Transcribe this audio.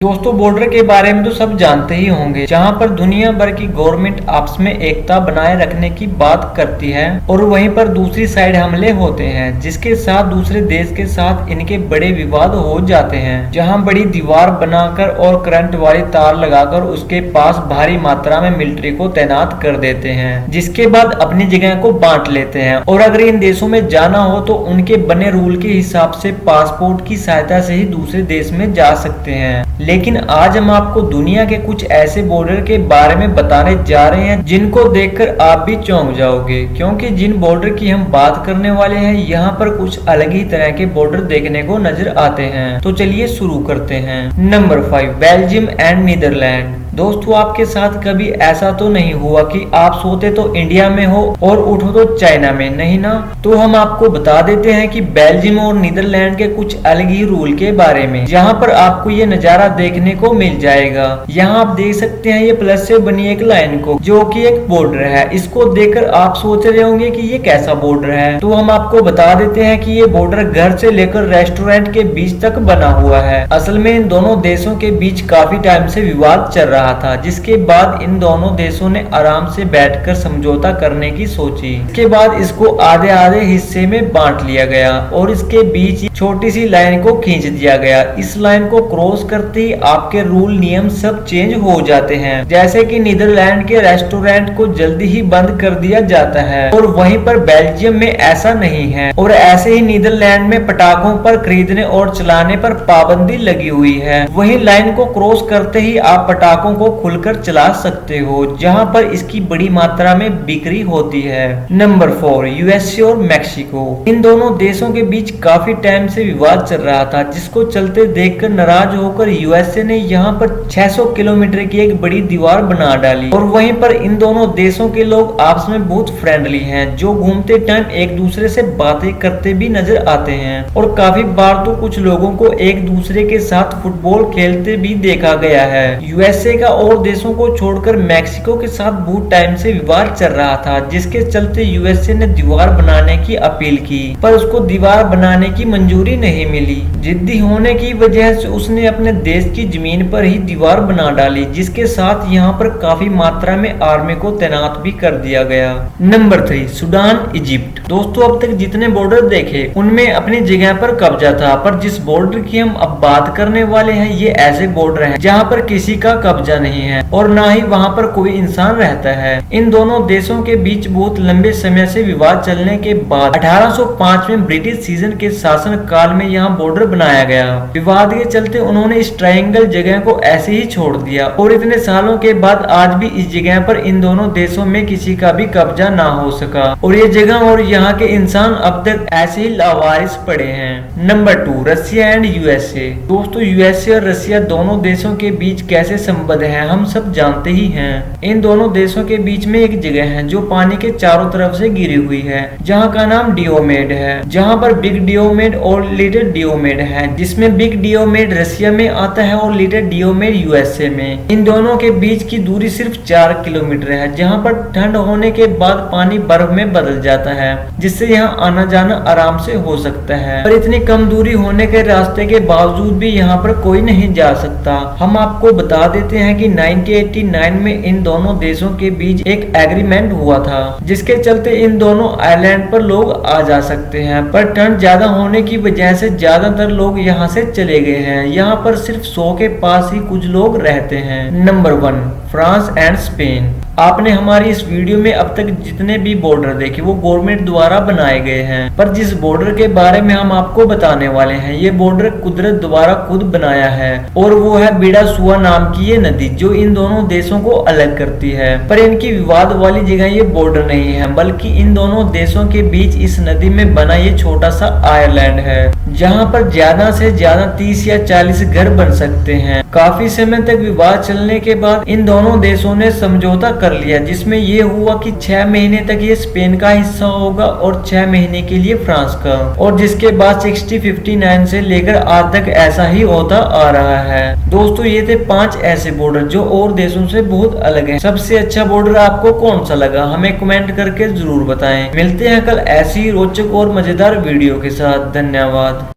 दोस्तों बॉर्डर के बारे में तो सब जानते ही होंगे, जहां पर दुनिया भर की गवर्नमेंट आपस में एकता बनाए रखने की बात करती है और वहीं पर दूसरी साइड हमले होते हैं, जिसके साथ दूसरे देश के साथ इनके बड़े विवाद हो जाते हैं। जहां बड़ी दीवार बनाकर और करंट वाली तार लगाकर उसके पास भारी मात्रा में मिलिट्री को तैनात कर देते हैं, जिसके बाद अपनी जगह को बांट लेते हैं और अगर इन देशों में जाना हो तो उनके बने रूल के हिसाब से पासपोर्ट की सहायता से ही दूसरे देश में जा सकते हैं। लेकिन आज हम आपको दुनिया के कुछ ऐसे बॉर्डर के बारे में बताने जा रहे हैं जिनको देखकर आप भी चौंक जाओगे, क्योंकि जिन बॉर्डर की हम बात करने वाले हैं यहाँ पर कुछ अलग ही तरह के बॉर्डर देखने को नजर आते हैं। तो चलिए शुरू करते हैं। Number 5, Belgium and Netherland. दोस्तों आपके साथ कभी ऐसा तो नहीं हुआ कि आप सोते तो इंडिया में हो और उठो तो चाइना में, नहीं ना? तो हम आपको बता देते हैं कि बेल्जियम और नीदरलैंड के कुछ अलग ही रूल के बारे में, जहां पर आपको ये नजारा देखने को मिल जाएगा। यहाँ आप देख सकते हैं ये प्लस से बनी एक लाइन को, जो कि एक बॉर्डर है। इसको देखकर आप सोच रहे होंगे कि ये कैसा बॉर्डर है, तो हम आपको बता देते हैं कि ये बॉर्डर घर से लेकर रेस्टोरेंट के बीच तक बना हुआ है। असल में इन दोनों देशों के बीच काफी टाइम से विवाद चल रहा था, जिसके बाद इन दोनों देशों ने आराम से बैठकर समझौता करने की सोची। इसके बाद इसको आधे आधे हिस्से में बांट लिया गया और इसके बीच छोटी सी लाइन को खींच दिया गया। इस लाइन को क्रॉस करते ही आपके रूल नियम सब चेंज हो जाते हैं, जैसे कि नीदरलैंड के रेस्टोरेंट को जल्दी ही बंद कर दिया जाता है और वहीं पर बेल्जियम में ऐसा नहीं है। और ऐसे ही नीदरलैंड में पटाखों पर खरीदने और चलाने पर पाबंदी लगी हुई है। वहीं लाइन को क्रॉस करते ही आप पटाखों को खुलकर चला सकते हो, जहां पर इसकी बड़ी मात्रा में बिक्री होती है। नंबर 4, यूएसए और मैक्सिको। इन दोनों देशों के बीच काफी टाइम से विवाद चल रहा था, जिसको चलते देखकर नाराज होकर यूएसए ने यहाँ पर 600 किलोमीटर की एक बड़ी दीवार बना डाली। और वहीं पर इन दोनों देशों के लोग आपस में बहुत फ्रेंडली हैं, जो घूमते टाइम एक दूसरे से बातें करते भी नजर आते हैं। और काफी बार तो कुछ लोगों को एक दूसरे के साथ फुटबॉल खेलते भी देखा गया है। यूएसए का और देशों को छोड़कर मैक्सिको के साथ बहुत टाइम से विवाद चल रहा था, जिसके चलते यूएसए ने दीवार बनाने की अपील की, पर उसको दीवार बनाने की मंजूरी नहीं मिली। जिद्दी होने की वजह से उसने अपने देश की जमीन पर ही दीवार बना डाली, जिसके साथ यहाँ पर काफी मात्रा में आर्मी को तैनात भी कर दिया गया। Number 3, Sudan Egypt. दोस्तों अब तक जितने बॉर्डर देखे उनमें अपनी जगह पर कब्जा था, पर जिस बॉर्डर की हम अब बात करने वाले हैं ये ऐसे बॉर्डर हैं जहाँ पर किसी का कब्जा नहीं है और ना ही वहाँ पर कोई इंसान रहता है। इन दोनों देशों के बीच बहुत लंबे समय से विवाद चलने के बाद 1805 में ब्रिटिश सीजन के शासन काल में यहाँ बॉर्डर बनाया गया। विवाद के चलते उन्होंने इस ट्रायंगल जगह को ऐसे ही छोड़ दिया और इतने सालों के बाद आज भी इस जगह पर इन दोनों देशों में किसी का भी कब्जा ना हो सका और ये जगह और यहाँ के इंसान अब तक ऐसे ही लावारिस पड़े हैं। Number 2, Russia and USA. दोस्तों यूएसए और रसिया दोनों देशों के बीच कैसे संबंध है हम सब जानते ही हैं। इन दोनों देशों के बीच में एक जगह है जो पानी के चारों तरफ से घिरी हुई है, जहाँ का नाम डियोमेड है, जहाँ पर बिग डियोमेड और लिटिल डियोमेड है, जिसमें बिग डियोमेड रसिया में आता है और लिटिल डियोमेड यूएसए में। इन दोनों के बीच की दूरी सिर्फ 4 किलोमीटर है, जहाँ पर ठंड होने के बाद पानी बर्फ में बदल जाता है, जिससे यहाँ आना जाना आराम से हो सकता है। पर इतनी कम दूरी होने के रास्ते के बावजूद भी यहाँ पर कोई नहीं जा सकता। हम आपको बता देते हैं कि 1989 में इन दोनों देशों के बीच एक एग्रीमेंट हुआ था, जिसके चलते इन दोनों आइलैंड पर लोग आ जा सकते हैं, पर ठंड ज्यादा होने की वजह से ज्यादातर लोग यहाँ से चले गए हैं। यहाँ पर सिर्फ 100 के पास ही कुछ लोग रहते हैं। Number 1, France and Spain. आपने हमारी इस वीडियो में अब तक जितने भी बॉर्डर देखे वो गवर्नमेंट द्वारा बनाए गए हैं, पर जिस बॉर्डर के बारे में हम आपको बताने वाले हैं ये बॉर्डर कुदरत द्वारा खुद बनाया है और वो है बिडासुआ नाम की ये नदी, जो इन दोनों देशों को अलग करती है। पर इनकी विवाद वाली जगह ये बॉर्डर नहीं है, बल्कि इन दोनों देशों के बीच इस नदी में बना ये छोटा सा आयरलैंड है, जहाँ पर ज्यादा से ज्यादा 30 या 40 घर बन सकते हैं। काफी समय तक विवाद चलने के बाद इन दोनों देशों ने समझौता कर लिया, जिसमें ये हुआ कि 6 महीने तक ये स्पेन का हिस्सा होगा और 6 महीने के लिए फ्रांस का, और जिसके बाद 1659 से लेकर आज तक ऐसा ही होता आ रहा है। दोस्तों ये थे 5 ऐसे बॉर्डर जो और देशों से बहुत अलग हैं। सबसे अच्छा बॉर्डर आपको कौन सा लगा हमें कमेंट करके जरूर बताएं। मिलते हैं कल ऐसी ही रोचक और मजेदार वीडियो के साथ। धन्यवाद।